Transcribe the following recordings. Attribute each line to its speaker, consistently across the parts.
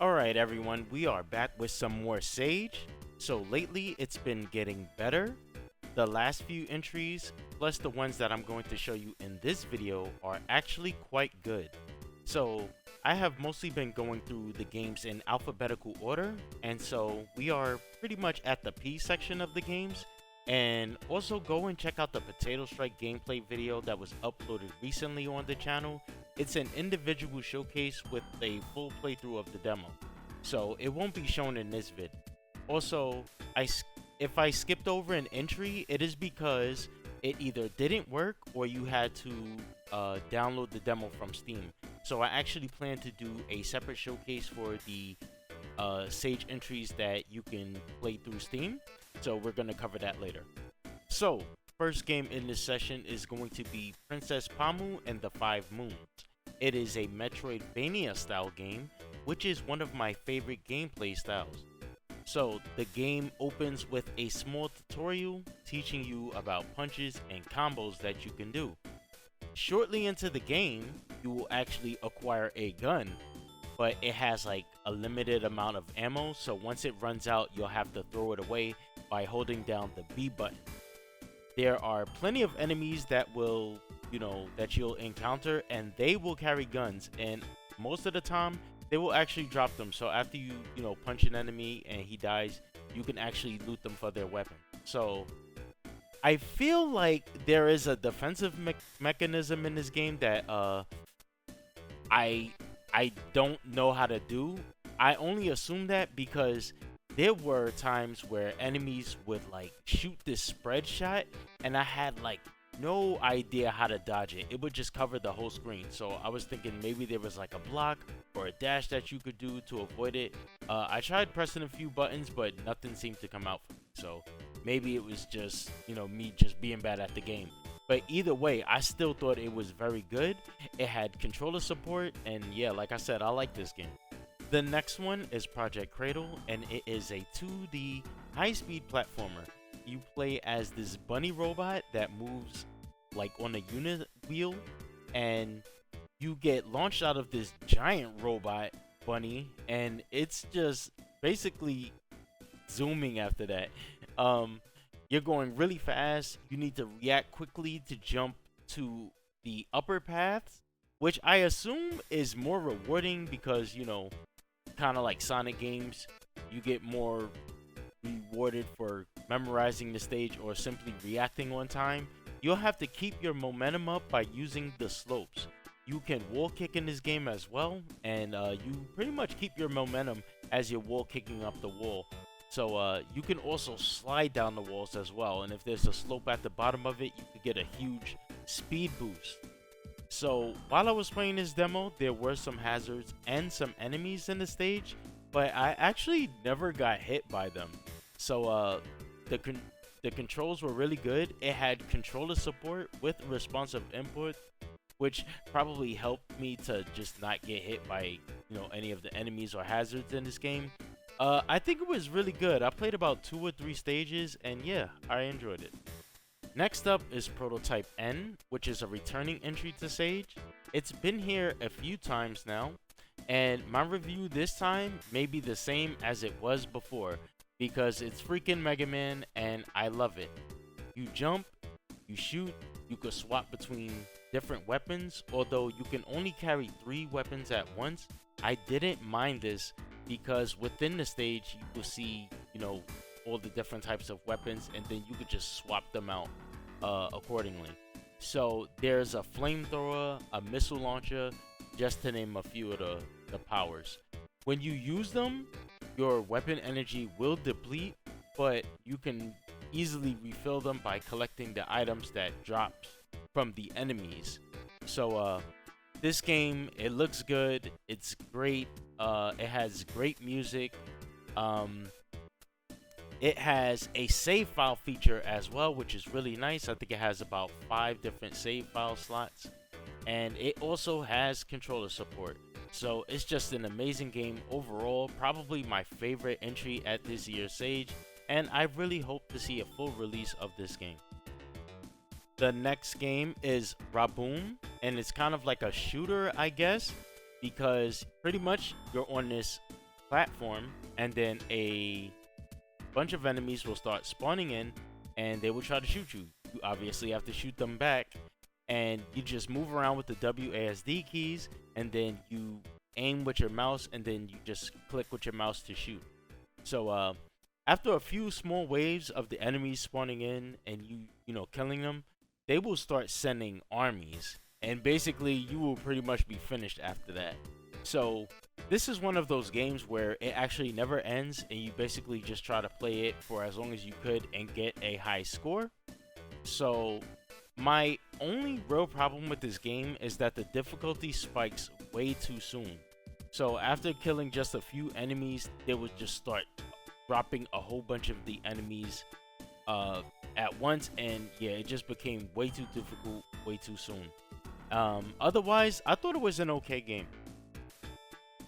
Speaker 1: Alright everyone, we are back with some more Sage. So lately it's been getting better. The last few entries, plus the ones that I'm going to show you in this video, are actually quite good. So I have mostly been going through the games in alphabetical order, and so we are pretty much at the P section of the games. And also go and check out the Potato Strike gameplay video that was uploaded recently on the channel. It's an individual showcase with a full playthrough of the demo, so it won't be shown in this vid. Also, if I skipped over an entry, it is because it either didn't work or you had to download the demo from Steam. So I actually plan to do a separate showcase for the Sage entries that you can play through Steam. So we're going to cover that later. So, first game in this session is going to be Princess Pomu and the Five Moons. It is a Metroidvania style game, which is one of my favorite gameplay styles. So, the game opens with a small tutorial teaching you about punches and combos that you can do. Shortly into the game, you will actually acquire a gun, but it has like a limited amount of ammo, so once it runs out, you'll have to throw it away by holding down the B button. There are plenty of enemies that will, that you'll encounter, and they will carry guns, and most of the time they will actually drop them. So after you punch an enemy and he dies, you can actually loot them for their weapon. So I feel like there is a defensive mechanism in this game that I don't know how to do. I only assume that because there were times where enemies would like shoot this spread shot, and I had like no idea how to dodge it. It would just cover the whole screen. So I was thinking maybe there was like a block or a dash that you could do to avoid it. I tried pressing a few buttons, but nothing seemed to come out for me. So maybe it was just, me just being bad at the game. But either way, I still thought it was very good. It had controller support, and yeah, like I said, I like this game. The next one is Project Cradle, and it is a 2D high-speed platformer. You play as this bunny robot that moves like on a unit wheel, and you get launched out of this giant robot bunny, and it's just basically zooming after that. You're going really fast. You need to react quickly to jump to the upper paths, which I assume is more rewarding because, kind of like Sonic games, you get more rewarded for memorizing the stage or simply reacting on time. You'll have to keep your momentum up by using the slopes. You can wall kick in this game as well, and you pretty much keep your momentum as you're wall kicking up the wall. So you can also slide down the walls as well, and if there's a slope at the bottom of it, you could get a huge speed boost. So while I was playing this demo, there were some hazards and some enemies in the stage, but I actually never got hit by them. So the controls were really good. It had controller support with responsive input, which probably helped me to just not get hit by any of the enemies or hazards in this game. I think it was really good. I played about 2 or 3 stages, and yeah, I enjoyed it. Next up is Prototype N, which is a returning entry to Sage. It's been here a few times now, and my review this time may be the same as it was before, because it's freaking Mega Man, and I love it. You jump, you shoot, you can swap between different weapons, although you can only carry 3 weapons at once. I didn't mind this because within the stage you will see, all the different types of weapons, and then you could just swap them out accordingly. So there's a flamethrower, a missile launcher, just to name a few of the powers. When you use them, your weapon energy will deplete, but you can easily refill them by collecting the items that drops from the enemies. So this game, it looks good, it's great, it has great music, it has a save file feature as well, which is really nice. I think it has about 5 different save file slots, and it also has controller support. So it's just an amazing game overall, probably my favorite entry at this year's Sage, and I really hope to see a full release of this game. The next game is RaBOOM, and it's kind of like a shooter, I guess, because pretty much you're on this platform, and then a bunch of enemies will start spawning in, and they will try to shoot you. You obviously have to shoot them back, and you just move around with the WASD keys, and then you aim with your mouse, and then you just click with your mouse to shoot. So after a few small waves of the enemies spawning in and you know killing them, they will start sending armies, and basically you will pretty much be finished after that. So this is one of those games where it actually never ends, and you basically just try to play it for as long as you could and get a high score. So my only real problem with this game is that the difficulty spikes way too soon. So after killing just a few enemies, they would just start dropping a whole bunch of the enemies at once, and yeah, it just became way too difficult way too soon. Otherwise, I thought it was an okay game.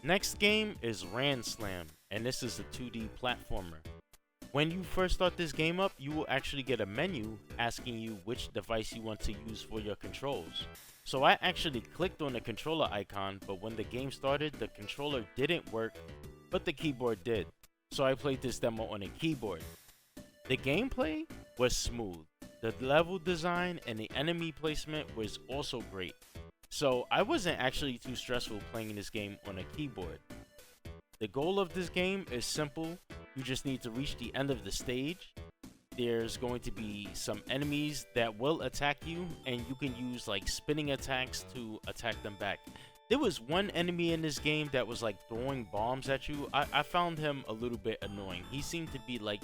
Speaker 1: Next game is Ran Slam, and this is a 2D platformer. When you first start this game up, you will actually get a menu asking you which device you want to use for your controls. So I actually clicked on the controller icon, but when the game started, the controller didn't work, but the keyboard did. So I played this demo on a keyboard. The gameplay was smooth. The level design and the enemy placement was also great. So I wasn't actually too stressful playing this game on a keyboard. The goal of this game is simple. You just need to reach the end of the stage. There's going to be some enemies that will attack you, and you can use like spinning attacks to attack them back. There was one enemy in this game that was like throwing bombs at you. I found him a little bit annoying. He seemed to be like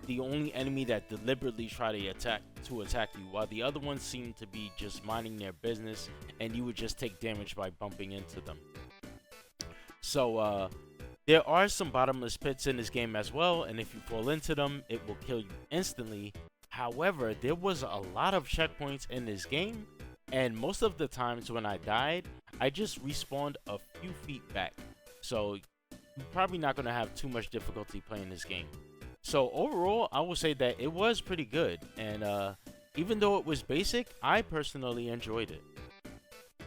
Speaker 1: the only enemy that deliberately tried to attack you, while the other ones seemed to be just minding their business, and you would just take damage by bumping into them. So there are some bottomless pits in this game as well, and if you fall into them, it will kill you instantly. However, there was a lot of checkpoints in this game, and most of the times when I died, I just respawned a few feet back. So you're probably not going to have too much difficulty playing this game. So overall, I will say that it was pretty good, and even though it was basic, I personally enjoyed it.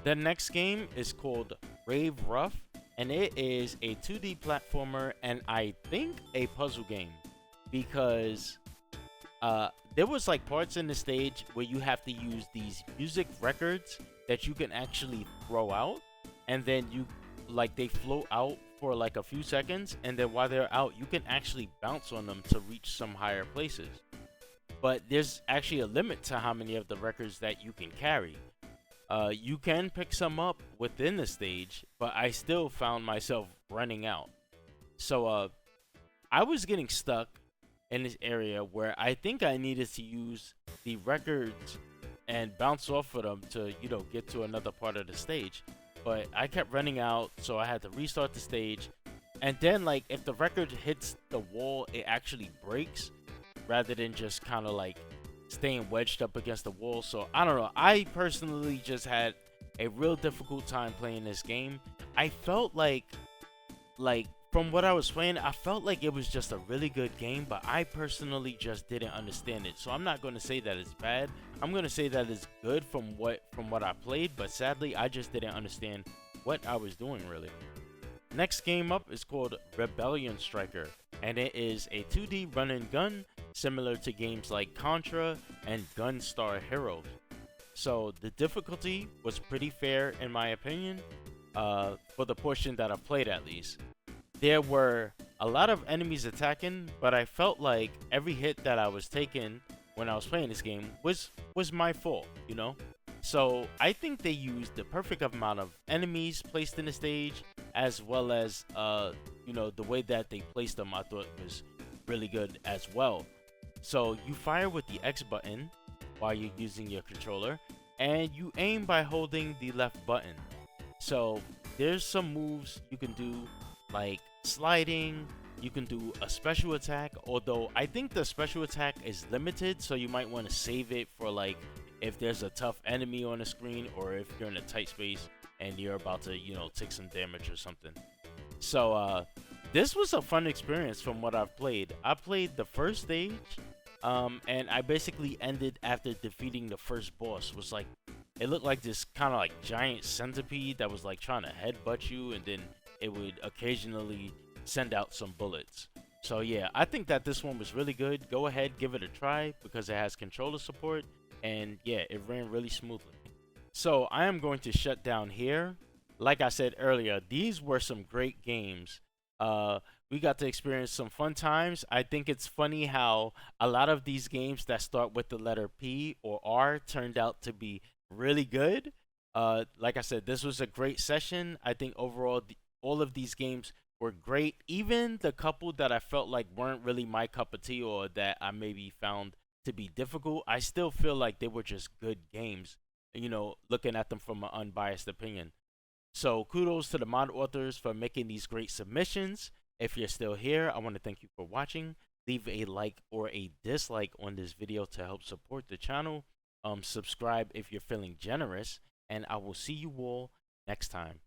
Speaker 1: The next game is called RAVE ROUGH, and it is a 2D platformer, and I think a puzzle game, because there was like parts in the stage where you have to use these music records that you can actually throw out, and then they float out for like a few seconds, and then while they're out, you can actually bounce on them to reach some higher places. But there's actually a limit to how many of the records that you can carry. You can pick some up within the stage, but I still found myself running out. So I was getting stuck in this area where I think I needed to use the records and bounce off of them to, you know, get to another part of the stage. But I kept running out, so I had to restart the stage. And then, like, if the record hits the wall, it actually breaks, rather than just kind of like staying wedged up against the wall. So I don't know, I personally just had a real difficult time playing this game. I felt like from what I was playing, I felt like it was just a really good game, but I personally just didn't understand it. So I'm not going to say that it's bad. I'm going to say that it's good from what I played, but sadly I just didn't understand what I was doing really. Next game up is called Rebellion Stryker, and it is a 2D run and gun similar to games like Contra and Gunstar Heroes. So the difficulty was pretty fair in my opinion, for the portion that I played at least. There were a lot of enemies attacking, but I felt like every hit that I was taking when I was playing this game was my fault, you know? So I think they used the perfect amount of enemies placed in the stage, as well as, you know, the way that they placed them I thought was really good as well. So you fire with the X button while you're using your controller, and you aim by holding the left button. So there's some moves you can do, like sliding. You can do a special attack, although I think the special attack is limited, so you might want to save it for like if there's a tough enemy on the screen, or if you're in a tight space and you're about to, you know, take some damage or something. So this was a fun experience from what I've played. I played the first stage, and I basically ended after defeating the first boss. Was like, it looked like this kind of like giant centipede that was like trying to headbutt you, and then it would occasionally send out some bullets. So yeah, I think that this one was really good. Go ahead, give it a try because it has controller support, and yeah, it ran really smoothly. So I am going to shut down here. Like I said earlier, these were some great games. Uh, we got to experience some fun times. I think it's funny how a lot of these games that start with the letter P or R turned out to be really good. Like I said, this was a great session. I think overall, all of these games were great. Even the couple that I felt like weren't really my cup of tea or that I maybe found to be difficult, I still feel like they were just good games, looking at them from an unbiased opinion. So kudos to the mod authors for making these great submissions. If you're still here, I want to thank you for watching. Leave a like or a dislike on this video to help support the channel. Subscribe if you're feeling generous, and I will see you all next time.